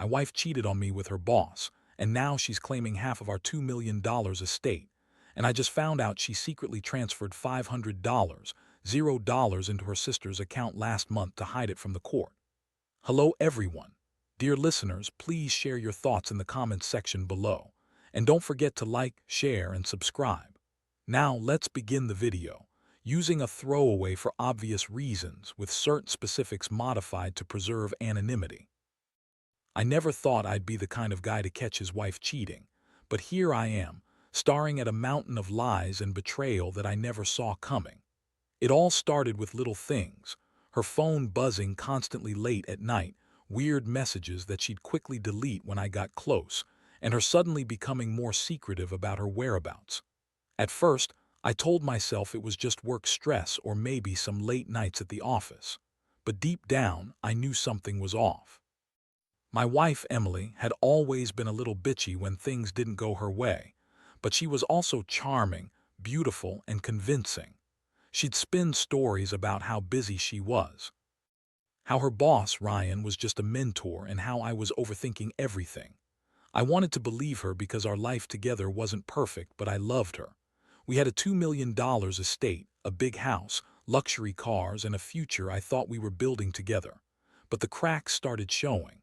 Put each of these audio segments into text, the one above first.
My wife cheated on me with her boss, and now she's claiming half of our $2 million estate. And I just found out she secretly transferred $500, $0 into her sister's account last month to hide it from the court. Hello, everyone. Dear listeners, please share your thoughts in the comments section below. And don't forget to like, share, and subscribe. Now, let's begin the video. Using a throwaway for obvious reasons, with certain specifics modified to preserve anonymity. I never thought I'd be the kind of guy to catch his wife cheating, but here I am, staring at a mountain of lies and betrayal that I never saw coming. It all started with little things: her phone buzzing constantly late at night, weird messages that she'd quickly delete when I got close, and her suddenly becoming more secretive about her whereabouts. At first, I told myself it was just work stress or maybe some late nights at the office. But deep down, I knew something was off. My wife, Emily, had always been a little bitchy when things didn't go her way, but she was also charming, beautiful, and convincing. She'd spin stories about how busy she was, how her boss, Ryan, was just a mentor, and how I was overthinking everything. I wanted to believe her because our life together wasn't perfect, but I loved her. We had a $2 million estate, a big house, luxury cars, and a future I thought we were building together. But the cracks started showing.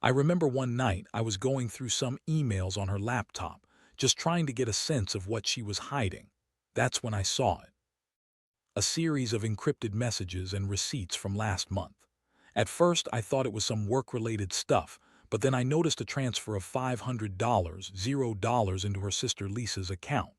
I remember one night I was going through some emails on her laptop, just trying to get a sense of what she was hiding. That's when I saw it. A series of encrypted messages and receipts from last month. At first, I thought it was some work-related stuff, but then I noticed a transfer of $500, $0 into her sister Lisa's account.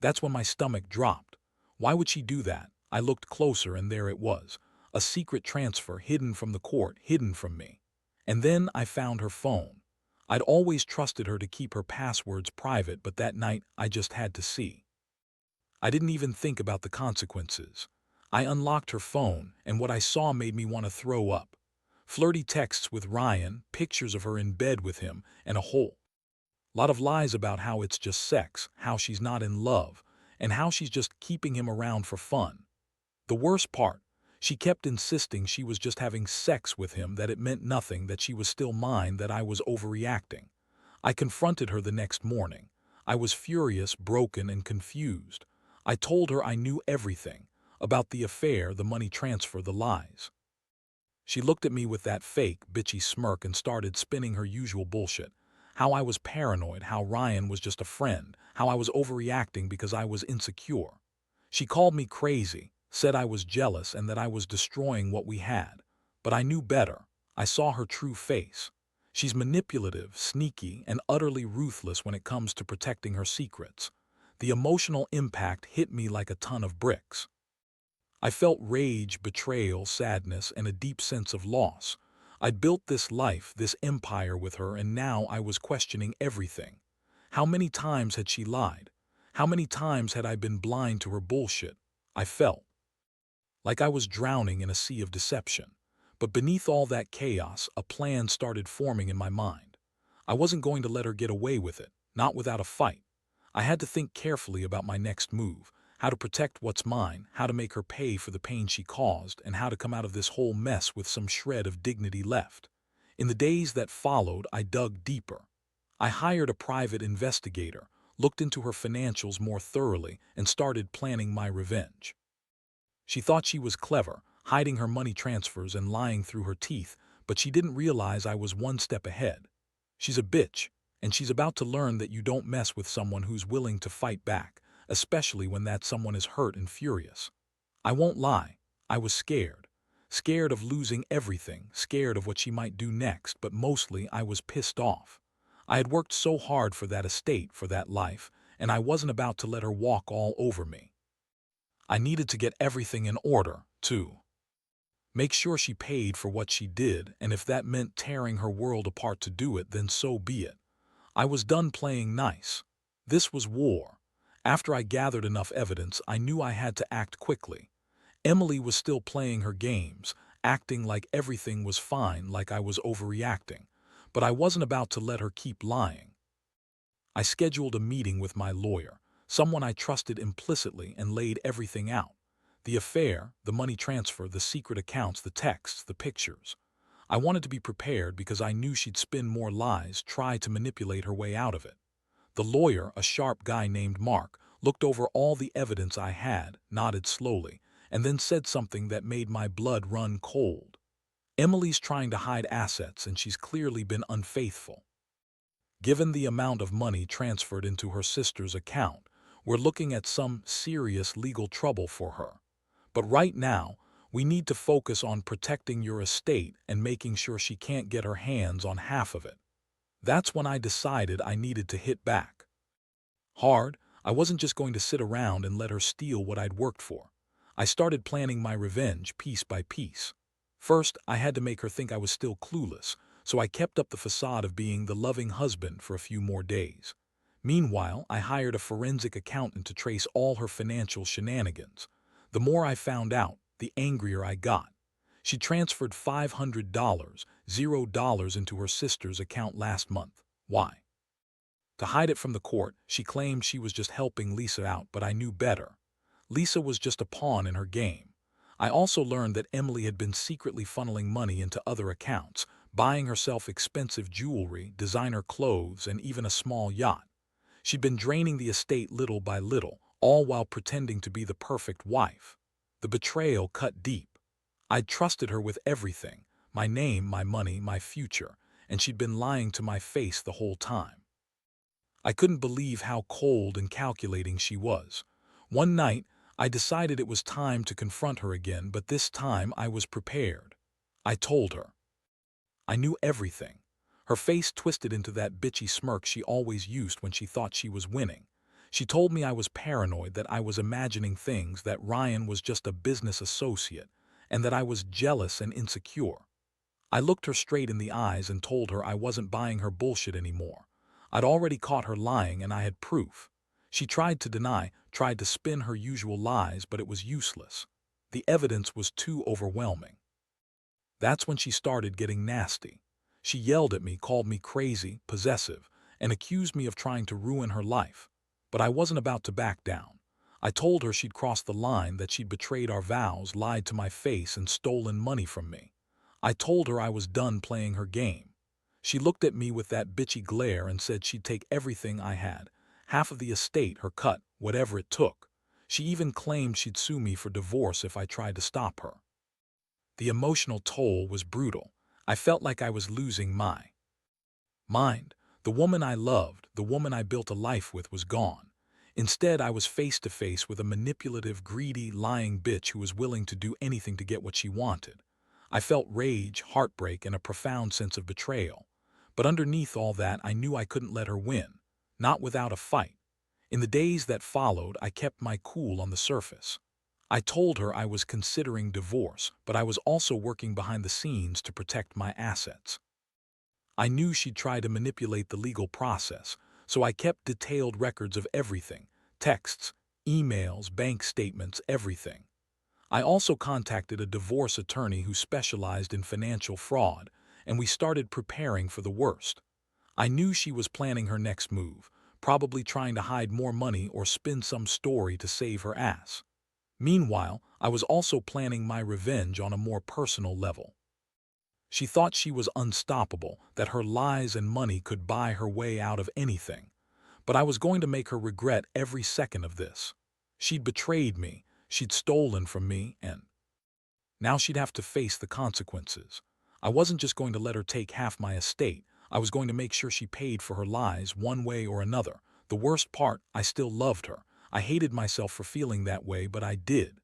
That's when my stomach dropped. Why would she do that? I looked closer and there it was. A secret transfer hidden from the court, hidden from me. And then I found her phone. I'd always trusted her to keep her passwords private, but that night I just had to see. I didn't even think about the consequences. I unlocked her phone, and what I saw made me want to throw up. Flirty texts with Ryan, pictures of her in bed with him, and a whole lot of lies about how it's just sex, how she's not in love, and how she's just keeping him around for fun. The worst part, she kept insisting she was just having sex with him, that it meant nothing, that she was still mine, that I was overreacting. I confronted her the next morning. I was furious, broken, and confused. I told her I knew everything about the affair, the money transfer, the lies. She looked at me with that fake, bitchy smirk and started spinning her usual bullshit. How I was paranoid, how Ryan was just a friend, how I was overreacting because I was insecure. She called me crazy, said I was jealous and that I was destroying what we had. But I knew better. I saw her true face. She's manipulative, sneaky, and utterly ruthless when it comes to protecting her secrets. The emotional impact hit me like a ton of bricks. I felt rage, betrayal, sadness, and a deep sense of loss. I'd built this life, this empire with her, and now I was questioning everything. How many times had she lied? How many times had I been blind to her bullshit? I felt like I was drowning in a sea of deception. But beneath all that chaos, a plan started forming in my mind. I wasn't going to let her get away with it, not without a fight. I had to think carefully about my next move, how to protect what's mine, how to make her pay for the pain she caused, and how to come out of this whole mess with some shred of dignity left. In the days that followed, I dug deeper. I hired a private investigator, looked into her financials more thoroughly, and started planning my revenge. She thought she was clever, hiding her money transfers and lying through her teeth, but she didn't realize I was one step ahead. She's a bitch, and she's about to learn that you don't mess with someone who's willing to fight back, especially when that someone is hurt and furious. I won't lie, I was scared. Scared of losing everything, scared of what she might do next, but mostly I was pissed off. I had worked so hard for that estate, for that life, and I wasn't about to let her walk all over me. I needed to get everything in order, too. Make sure she paid for what she did, and if that meant tearing her world apart to do it, then so be it. I was done playing nice. This was war. After I gathered enough evidence, I knew I had to act quickly. Emily was still playing her games, acting like everything was fine, like I was overreacting. But I wasn't about to let her keep lying. I scheduled a meeting with my lawyer, someone I trusted implicitly, and laid everything out. The affair, the money transfer, the secret accounts, the texts, the pictures. I wanted to be prepared because I knew she'd spin more lies, try to manipulate her way out of it. The lawyer, a sharp guy named Mark, looked over all the evidence I had, nodded slowly, and then said something that made my blood run cold. Emily's trying to hide assets and she's clearly been unfaithful. Given the amount of money transferred into her sister's account, we're looking at some serious legal trouble for her. But right now, we need to focus on protecting your estate and making sure she can't get her hands on half of it. That's when I decided I needed to hit back. Hard, I wasn't just going to sit around and let her steal what I'd worked for. I started planning my revenge piece by piece. First, I had to make her think I was still clueless, so I kept up the facade of being the loving husband for a few more days. Meanwhile, I hired a forensic accountant to trace all her financial shenanigans. The more I found out, the angrier I got. She transferred $500, $0 into her sister's account last month. Why? To hide it from the court, she claimed she was just helping Lisa out, but I knew better. Lisa was just a pawn in her game. I also learned that Emily had been secretly funneling money into other accounts, buying herself expensive jewelry, designer clothes, and even a small yacht. She'd been draining the estate little by little, all while pretending to be the perfect wife. The betrayal cut deep. I'd trusted her with everything, my name, my money, my future, and she'd been lying to my face the whole time. I couldn't believe how cold and calculating she was. One night, I decided it was time to confront her again, but this time I was prepared. I told her. I knew everything. Her face twisted into that bitchy smirk she always used when she thought she was winning. She told me I was paranoid, that I was imagining things, that Ryan was just a business associate, and that I was jealous and insecure. I looked her straight in the eyes and told her I wasn't buying her bullshit anymore. I'd already caught her lying and I had proof. She tried to deny, tried to spin her usual lies, but it was useless. The evidence was too overwhelming. That's when she started getting nasty. She yelled at me, called me crazy, possessive, and accused me of trying to ruin her life. But I wasn't about to back down. I told her she'd crossed the line, that she'd betrayed our vows, lied to my face, and stolen money from me. I told her I was done playing her game. She looked at me with that bitchy glare and said she'd take everything I had, half of the estate, her cut, whatever it took. She even claimed she'd sue me for divorce if I tried to stop her. The emotional toll was brutal. I felt like I was losing my mind. The woman I loved, the woman I built a life with, was gone. Instead, I was face to face with a manipulative, greedy, lying bitch who was willing to do anything to get what she wanted. I felt rage, heartbreak, and a profound sense of betrayal. But underneath all that, I knew I couldn't let her win. Not without a fight. In the days that followed, I kept my cool on the surface. I told her I was considering divorce, but I was also working behind the scenes to protect my assets. I knew she'd try to manipulate the legal process, so I kept detailed records of everything: texts, emails, bank statements, everything. I also contacted a divorce attorney who specialized in financial fraud, and we started preparing for the worst. I knew she was planning her next move, probably trying to hide more money or spin some story to save her ass. Meanwhile, I was also planning my revenge on a more personal level. She thought she was unstoppable, that her lies and money could buy her way out of anything. But I was going to make her regret every second of this. She'd betrayed me, she'd stolen from me, and now she'd have to face the consequences. I wasn't just going to let her take half my estate. I was going to make sure she paid for her lies one way or another. The worst part, I still loved her. I hated myself for feeling that way, but I did.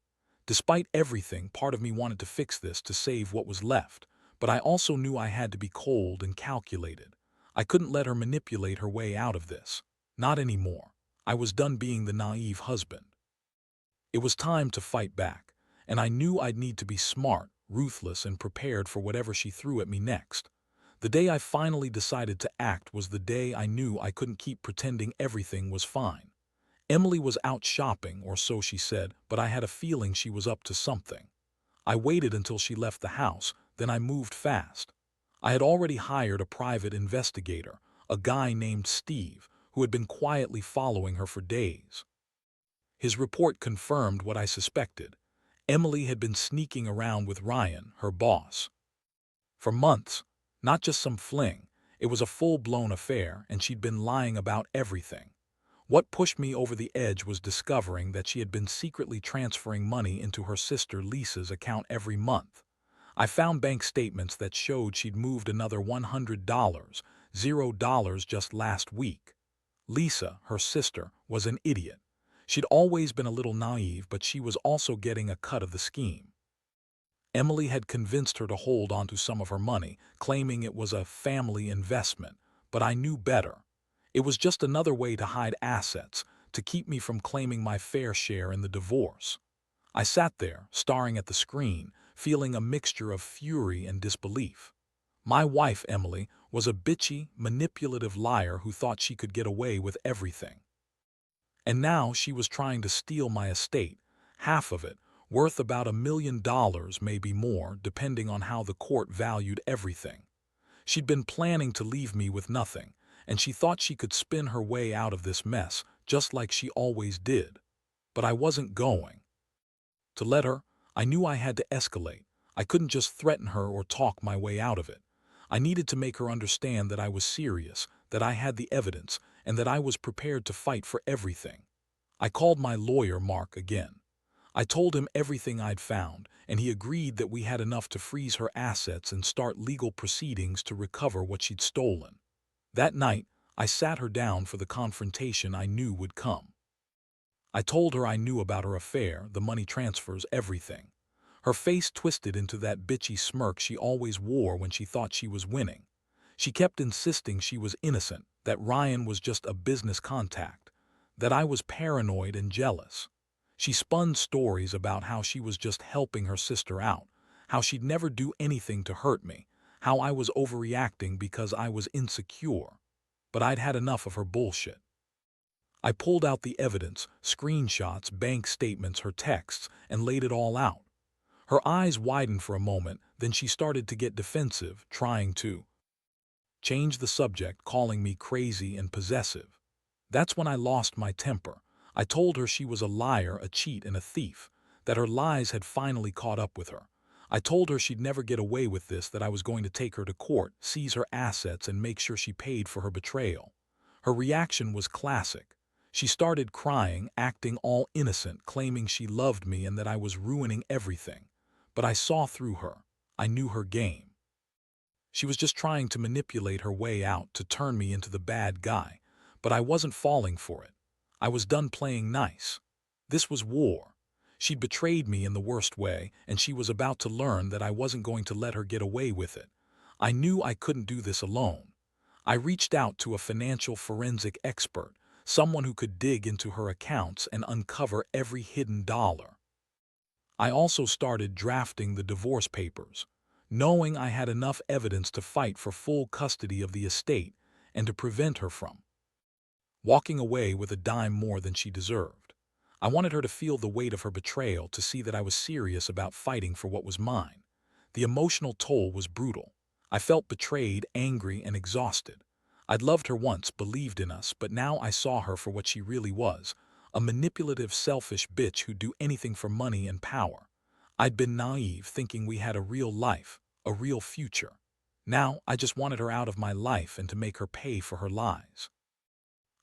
Despite everything, part of me wanted to fix this, to save what was left. But I also knew I had to be cold and calculated. I couldn't let her manipulate her way out of this. Not anymore. I was done being the naive husband. It was time to fight back, and I knew I'd need to be smart, ruthless, and prepared for whatever she threw at me next. The day I finally decided to act was the day I knew I couldn't keep pretending everything was fine. Emily was out shopping, or so she said, but I had a feeling she was up to something. I waited until she left the house, then I moved fast. I had already hired a private investigator, a guy named Steve, who had been quietly following her for days. His report confirmed what I suspected. Emily had been sneaking around with Ryan, her boss. For months, not just some fling, it was a full-blown affair, and she'd been lying about everything. What pushed me over the edge was discovering that she had been secretly transferring money into her sister Lisa's account every month. I found bank statements that showed she'd moved another $100, $0 just last week. Lisa, her sister, was an idiot. She'd always been a little naive, but she was also getting a cut of the scheme. Emily had convinced her to hold onto some of her money, claiming it was a family investment, but I knew better. It was just another way to hide assets, to keep me from claiming my fair share in the divorce. I sat there, staring at the screen, feeling a mixture of fury and disbelief. My wife, Emily, was a bitchy, manipulative liar who thought she could get away with everything. And now she was trying to steal my estate, half of it, worth about $1 million, maybe more, depending on how the court valued everything. She'd been planning to leave me with nothing, and she thought she could spin her way out of this mess, just like she always did. But I wasn't going to let her. I knew I had to escalate. I couldn't just threaten her or talk my way out of it. I needed to make her understand that I was serious, that I had the evidence, and that I was prepared to fight for everything. I called my lawyer, Mark, again. I told him everything I'd found, and he agreed that we had enough to freeze her assets and start legal proceedings to recover what she'd stolen. That night, I sat her down for the confrontation I knew would come. I told her I knew about her affair, the money transfers, everything. Her face twisted into that bitchy smirk she always wore when she thought she was winning. She kept insisting she was innocent, that Ryan was just a business contact, that I was paranoid and jealous. She spun stories about how she was just helping her sister out, how she'd never do anything to hurt me, how I was overreacting because I was insecure. But I'd had enough of her bullshit. I pulled out the evidence, screenshots, bank statements, her texts, and laid it all out. Her eyes widened for a moment, then she started to get defensive, trying to change the subject, calling me crazy and possessive. That's when I lost my temper. I told her she was a liar, a cheat, and a thief, that her lies had finally caught up with her. I told her she'd never get away with this, that I was going to take her to court, seize her assets, and make sure she paid for her betrayal. Her reaction was classic. She started crying, acting all innocent, claiming she loved me and that I was ruining everything. But I saw through her. I knew her game. She was just trying to manipulate her way out, to turn me into the bad guy. But I wasn't falling for it. I was done playing nice. This was war. She'd betrayed me in the worst way, and she was about to learn that I wasn't going to let her get away with it. I knew I couldn't do this alone. I reached out to a financial forensic expert, someone who could dig into her accounts and uncover every hidden dollar. I also started drafting the divorce papers, knowing I had enough evidence to fight for full custody of the estate and to prevent her from walking away with a dime more than she deserved. I wanted her to feel the weight of her betrayal, to see that I was serious about fighting for what was mine. The emotional toll was brutal. I felt betrayed, angry, and exhausted. I'd loved her once, believed in us, but now I saw her for what she really was, a manipulative, selfish bitch who'd do anything for money and power. I'd been naive, thinking we had a real life, a real future. Now I just wanted her out of my life and to make her pay for her lies.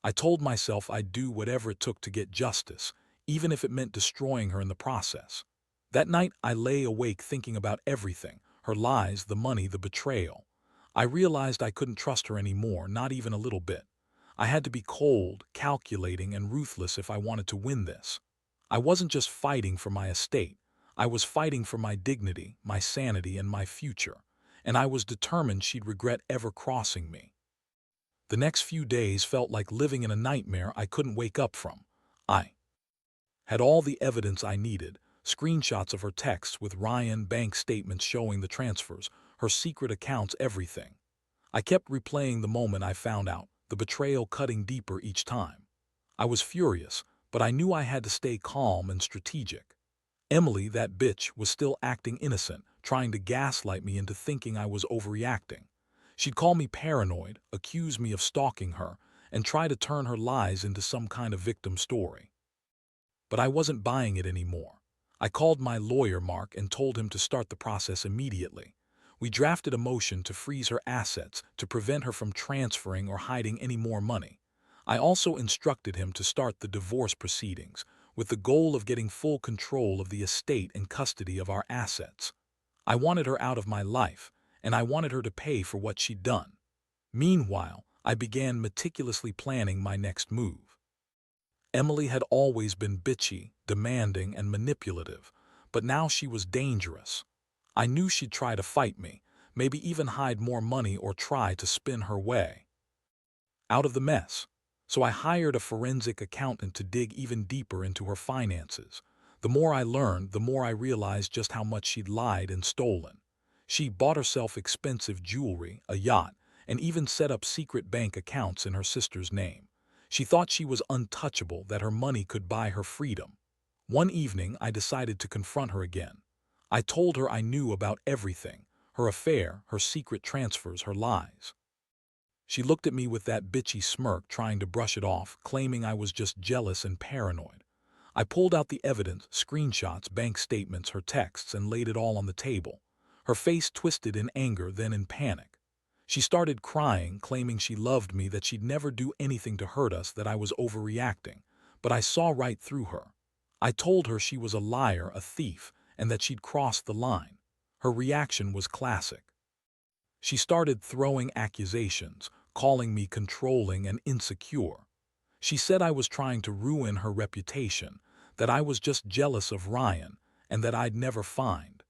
I told myself I'd do whatever it took to get justice, even if it meant destroying her in the process. That night I lay awake thinking about everything, her lies, the money, the betrayal. I realized I couldn't trust her anymore, not even a little bit. I had to be cold, calculating, and ruthless if I wanted to win this. I wasn't just fighting for my estate. I was fighting for my dignity, my sanity, and my future. And I was determined she'd regret ever crossing me. The next few days felt like living in a nightmare I couldn't wake up from. I had all the evidence I needed, screenshots of her texts with Ryan, bank statements showing the transfers, her secret accounts, everything. I kept replaying the moment I found out, the betrayal cutting deeper each time. I was furious, but I knew I had to stay calm and strategic. Emily, that bitch, was still acting innocent, trying to gaslight me into thinking I was overreacting. She'd call me paranoid, accuse me of stalking her, and try to turn her lies into some kind of victim story. But I wasn't buying it anymore. I called my lawyer, Mark, and told him to start the process immediately. We drafted a motion to freeze her assets to prevent her from transferring or hiding any more money. I also instructed him to start the divorce proceedings, with the goal of getting full control of the estate and custody of our assets. I wanted her out of my life, and I wanted her to pay for what she'd done. Meanwhile, I began meticulously planning my next move. Emily had always been bitchy, demanding, and manipulative, but now she was dangerous. I knew she'd try to fight me, maybe even hide more money or try to spin her way out of the mess. So I hired a forensic accountant to dig even deeper into her finances. The more I learned, the more I realized just how much she'd lied and stolen. She bought herself expensive jewelry, a yacht, and even set up secret bank accounts in her sister's name. She thought she was untouchable, that her money could buy her freedom. One evening, I decided to confront her again. I told her I knew about everything: her affair, her secret transfers, her lies. She looked at me with that bitchy smirk, trying to brush it off, claiming I was just jealous and paranoid. I pulled out the evidence, screenshots, bank statements, her texts, and laid it all on the table. Her face twisted in anger, then in panic. She started crying, claiming she loved me, that she'd never do anything to hurt us, that I was overreacting. But I saw right through her. I told her she was a liar, a thief, and that she'd crossed the line. Her reaction was classic. She started throwing accusations, calling me controlling and insecure. She said I was trying to ruin her reputation, that I was just jealous of Ryan, and that I'd never find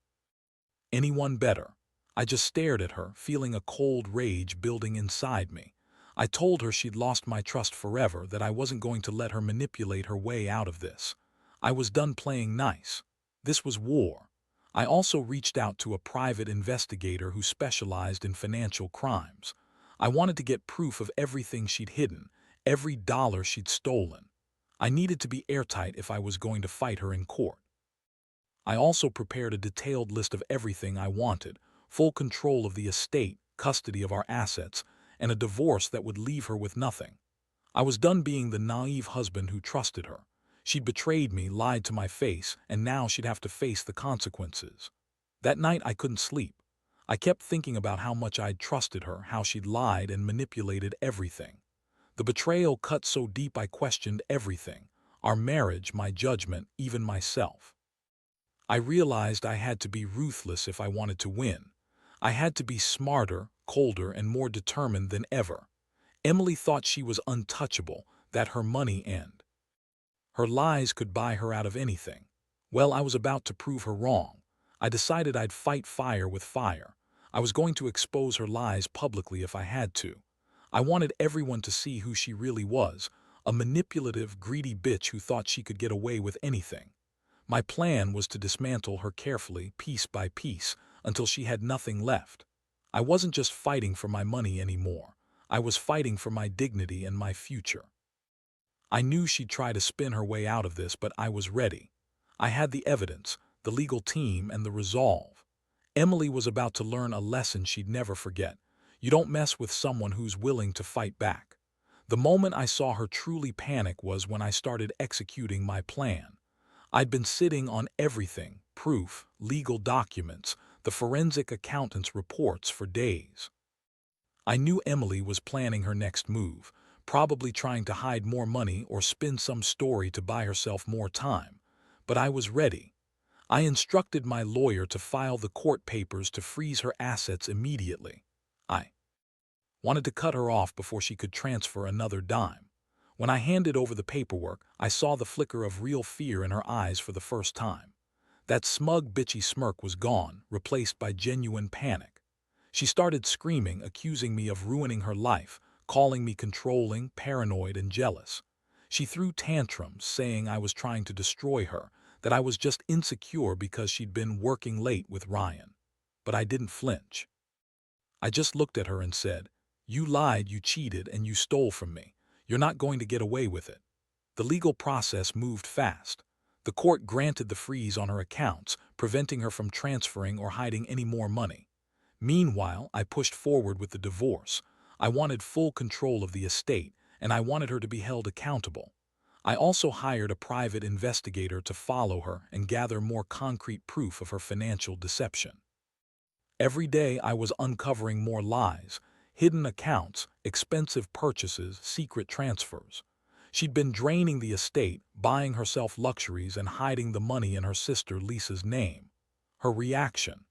anyone better. I just stared at her, feeling a cold rage building inside me. I told her she'd lost my trust forever, that I wasn't going to let her manipulate her way out of this. I was done playing nice. This was war. I also reached out to a private investigator who specialized in financial crimes. I wanted to get proof of everything she'd hidden, every dollar she'd stolen. I needed to be airtight if I was going to fight her in court. I also prepared a detailed list of everything I wanted: full control of the estate, custody of our assets, and a divorce that would leave her with nothing. I was done being the naive husband who trusted her. She'd betrayed me, lied to my face, and now she'd have to face the consequences. That night I couldn't sleep. I kept thinking about how much I'd trusted her, how she'd lied and manipulated everything. The betrayal cut so deep I questioned everything: our marriage, my judgment, even myself. I realized I had to be ruthless if I wanted to win. I had to be smarter, colder, and more determined than ever. Emily thought she was untouchable, that her money and her lies could buy her out of anything. Well, I was about to prove her wrong. I decided I'd fight fire with fire. I was going to expose her lies publicly if I had to. I wanted everyone to see who she really was: a manipulative, greedy bitch who thought she could get away with anything. My plan was to dismantle her carefully, piece by piece, until she had nothing left. I wasn't just fighting for my money anymore. I was fighting for my dignity and my future. I knew she'd try to spin her way out of this, but I was ready. I had the evidence, the legal team, and the resolve. Emily was about to learn a lesson she'd never forget. You don't mess with someone who's willing to fight back. The moment I saw her truly panic was when I started executing my plan. I'd been sitting on everything: proof, legal documents, the forensic accountant's reports, for days. I knew Emily was planning her next move, probably trying to hide more money or spin some story to buy herself more time. But I was ready. I instructed my lawyer to file the court papers to freeze her assets immediately. I wanted to cut her off before she could transfer another dime. When I handed over the paperwork, I saw the flicker of real fear in her eyes for the first time. That smug, bitchy smirk was gone, replaced by genuine panic. She started screaming, accusing me of ruining her life, calling me controlling, paranoid, and jealous. She threw tantrums, saying I was trying to destroy her, that I was just insecure because she'd been working late with Ryan. But I didn't flinch. I just looked at her and said, "You lied, you cheated, and you stole from me. You're not going to get away with it." The legal process moved fast. The court granted the freeze on her accounts, preventing her from transferring or hiding any more money. Meanwhile, I pushed forward with the divorce. I wanted full control of the estate, and I wanted her to be held accountable. I also hired a private investigator to follow her and gather more concrete proof of her financial deception. Every day I was uncovering more lies, hidden accounts, expensive purchases, secret transfers. She'd been draining the estate, buying herself luxuries and hiding the money in her sister Lisa's name. Her reaction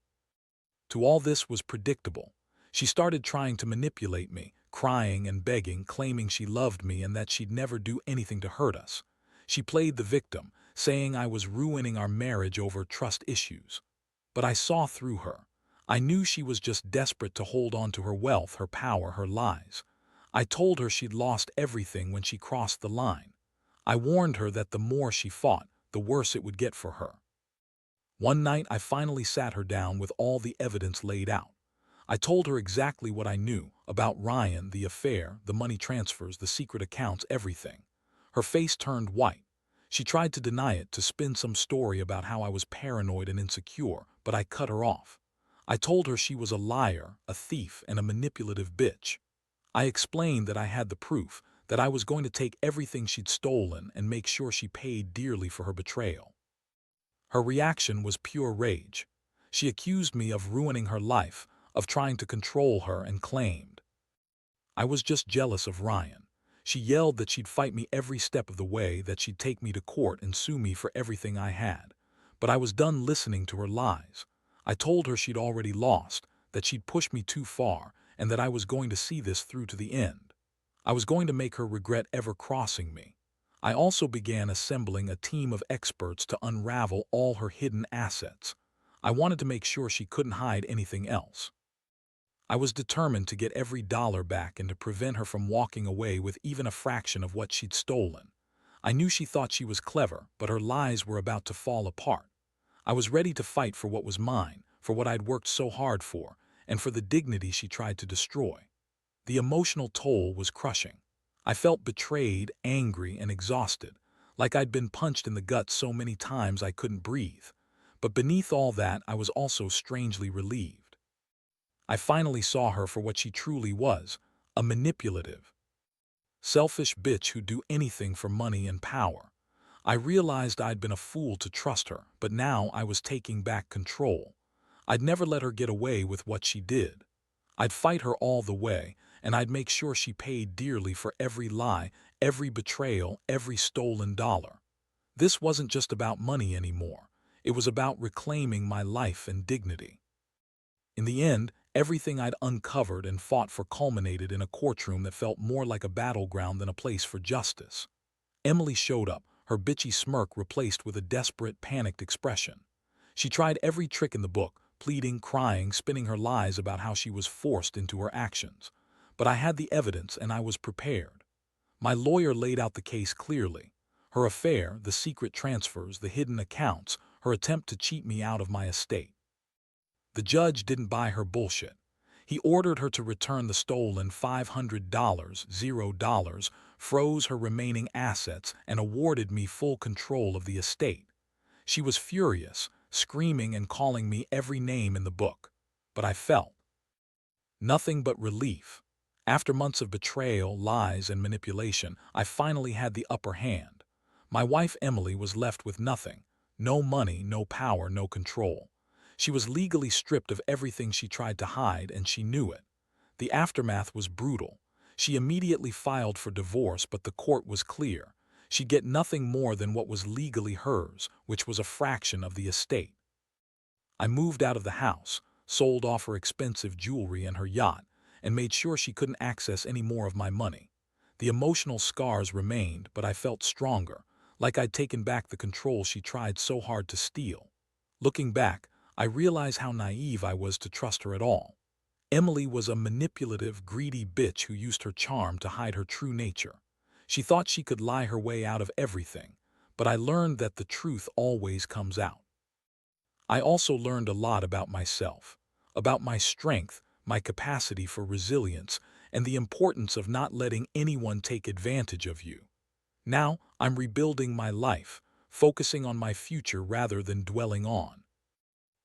to all this was predictable. She started trying to manipulate me, crying and begging, claiming she loved me and that she'd never do anything to hurt us. She played the victim, saying I was ruining our marriage over trust issues. But I saw through her. I knew she was just desperate to hold on to her wealth, her power, her lies. I told her she'd lost everything when she crossed the line. I warned her that the more she fought, the worse it would get for her. One night I finally sat her down with all the evidence laid out. I told her exactly what I knew about Ryan, the affair, the money transfers, the secret accounts, everything. Her face turned white. She tried to deny it, to spin some story about how I was paranoid and insecure, but I cut her off. I told her she was a liar, a thief, and a manipulative bitch. I explained that I had the proof, that I was going to take everything she'd stolen and make sure she paid dearly for her betrayal. Her reaction was pure rage. She accused me of ruining her life, of trying to control her, and claimed I was just jealous of Ryan. She yelled that she'd fight me every step of the way, that she'd take me to court and sue me for everything I had. But I was done listening to her lies. I told her she'd already lost, that she'd pushed me too far, and that I was going to see this through to the end. I was going to make her regret ever crossing me. I also began assembling a team of experts to unravel all her hidden assets. I wanted to make sure she couldn't hide anything else. I was determined to get every dollar back and to prevent her from walking away with even a fraction of what she'd stolen. I knew she thought she was clever, but her lies were about to fall apart. I was ready to fight for what was mine, for what I'd worked so hard for, and for the dignity she tried to destroy. The emotional toll was crushing. I felt betrayed, angry, and exhausted, like I'd been punched in the gut so many times I couldn't breathe. But beneath all that, I was also strangely relieved. I finally saw her for what she truly was, a manipulative, selfish bitch who'd do anything for money and power. I realized I'd been a fool to trust her, but now I was taking back control. I'd never let her get away with what she did. I'd fight her all the way, and I'd make sure she paid dearly for every lie, every betrayal, every stolen dollar. This wasn't just about money anymore. It was about reclaiming my life and dignity. In the end, everything I'd uncovered and fought for culminated in a courtroom that felt more like a battleground than a place for justice. Emily showed up, her bitchy smirk replaced with a desperate, panicked expression. She tried every trick in the book, pleading, crying, spinning her lies about how she was forced into her actions. But I had the evidence and I was prepared. My lawyer laid out the case clearly. Her affair, the secret transfers, the hidden accounts, her attempt to cheat me out of my estate. The judge didn't buy her bullshit. He ordered her to return the stolen $500, $0, froze her remaining assets, and awarded me full control of the estate. She was furious, screaming and calling me every name in the book. But I felt nothing but relief. After months of betrayal, lies, and manipulation, I finally had the upper hand. My wife Emily was left with nothing. No money, no power, no control. She was legally stripped of everything she tried to hide, and she knew it. The aftermath was brutal. She immediately filed for divorce, but the court was clear. She'd get nothing more than what was legally hers, which was a fraction of the estate. I moved out of the house, sold off her expensive jewelry and her yacht, and made sure she couldn't access any more of my money. The emotional scars remained, but I felt stronger, like I'd taken back the control she tried so hard to steal. Looking back, I realize how naive I was to trust her at all. Emily was a manipulative, greedy bitch who used her charm to hide her true nature. She thought she could lie her way out of everything, but I learned that the truth always comes out. I also learned a lot about myself, about my strength, my capacity for resilience, and the importance of not letting anyone take advantage of you. Now, I'm rebuilding my life, focusing on my future rather than dwelling on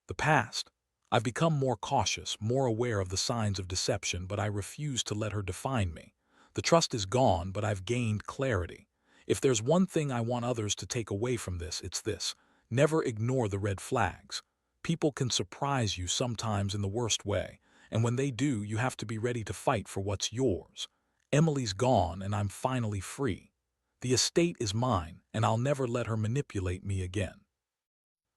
the past. I've become more cautious, more aware of the signs of deception, but I refuse to let her define me. The trust is gone, but I've gained clarity. If there's one thing I want others to take away from this, it's this: never ignore the red flags. People can surprise you sometimes in the worst way, and when they do, you have to be ready to fight for what's yours. Emily's gone, and I'm finally free. The estate is mine, and I'll never let her manipulate me again.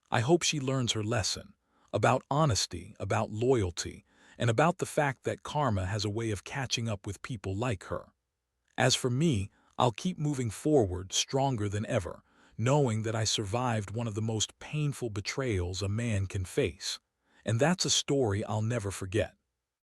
I hope she learns her lesson about honesty, about loyalty, and about the fact that karma has a way of catching up with people like her. As for me, I'll keep moving forward stronger than ever, knowing that I survived one of the most painful betrayals a man can face. And that's a story I'll never forget.